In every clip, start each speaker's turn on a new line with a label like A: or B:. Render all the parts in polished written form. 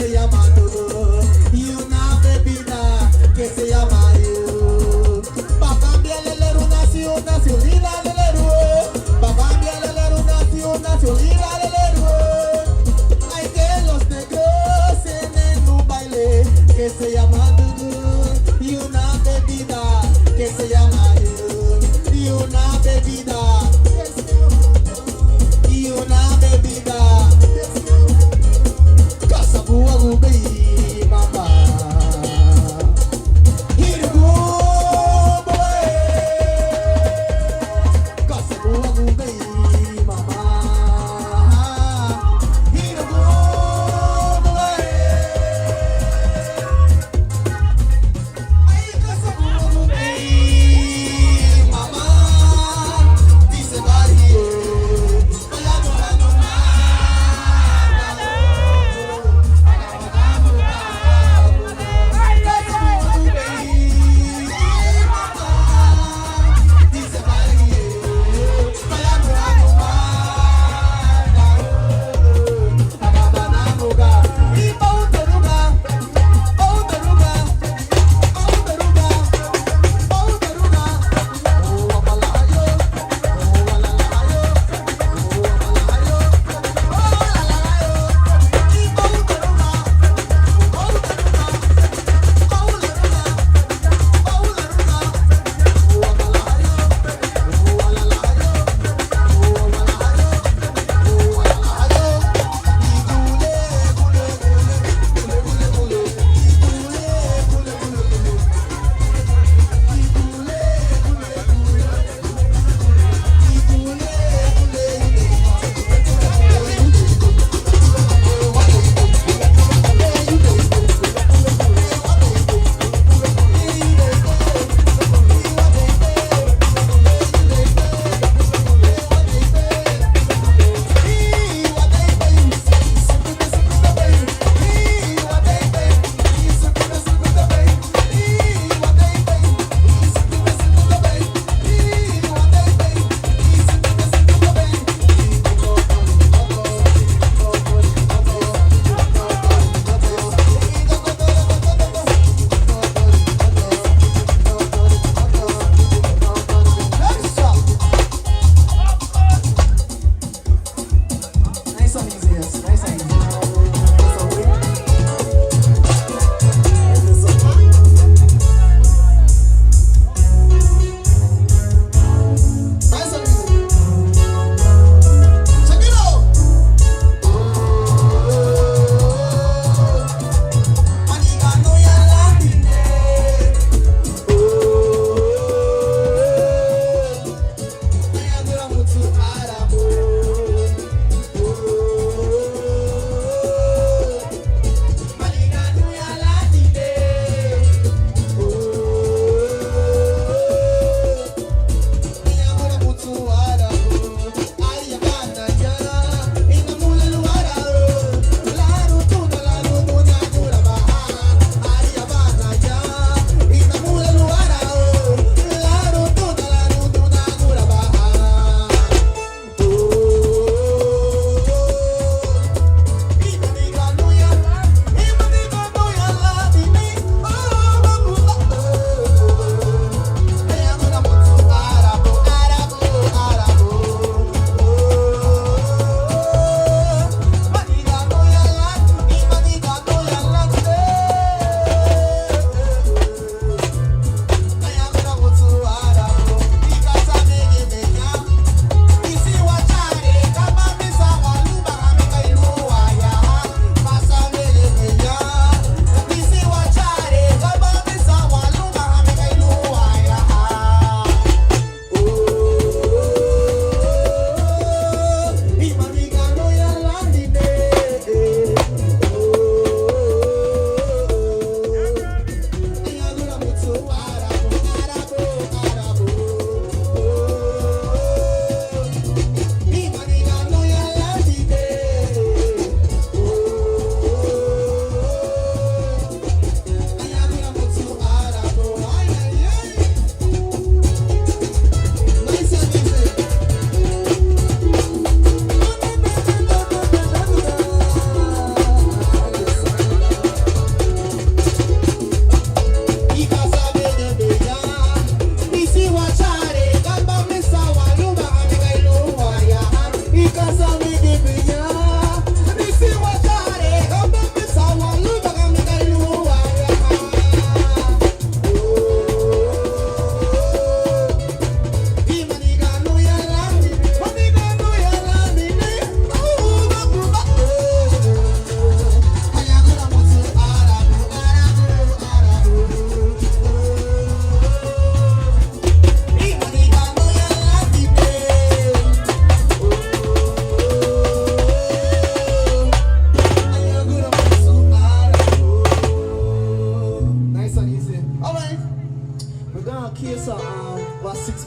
A: se llama Dudu y una bebida que se llama You. Pa' cambiarle el leru nació lila de leru. Pa' cambiarle el leru nació lila de leru. Hay que los negros en un baile que se llama Dudu y una bebida que se llama You. Y una bebida y una bebida. Casabu agubi mama. Hirgu boy. Casabu agubi mama. Hirgu boy.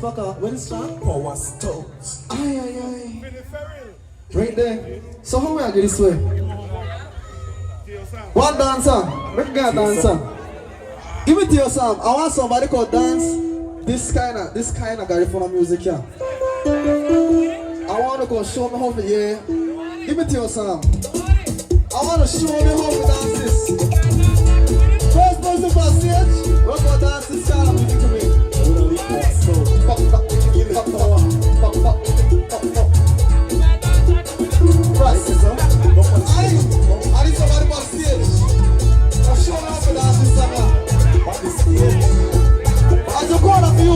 A: Spaka. Where is that?
B: Power Stones.
A: Aye. Right there. So how we are going this way? One dancer. Make a guy dancer. Give it to your Sam. I want somebody called dance this kind of Garifuna music here. I want to go show me how to Give it to your Sam. I want to show me how to dance this. First person for stage. We're going to dance this kind of music to me. I need somebody for stage. I'm showing up for dance this song. As you call of you.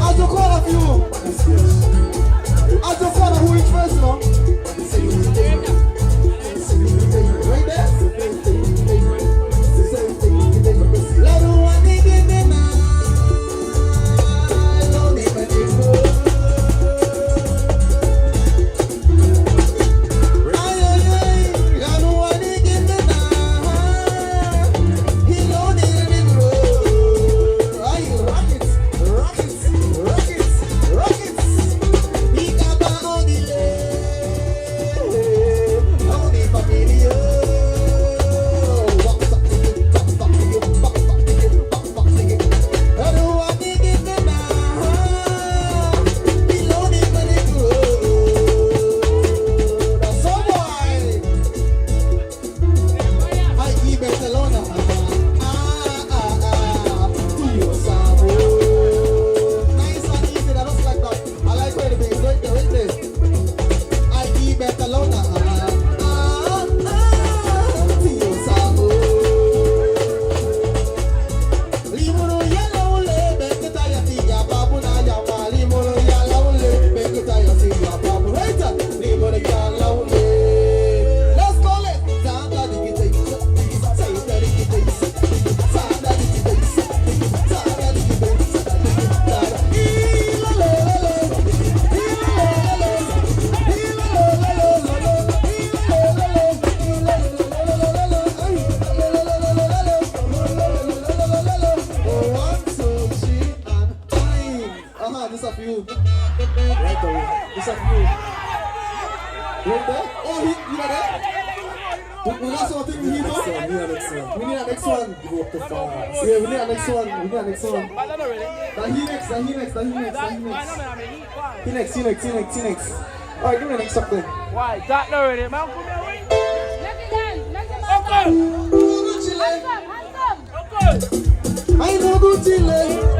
A: As you call of you. As you call of who is first, no? Right there? This of you. Right away. This of you. Right there? Oh, you are there? We got something we need, no? We need a next one. We need a next one. Yeah, we need a next one. We need a next one. He next. Alright, give me the next something.
C: Why? That already, man. Come here, wait.
A: I know good chile.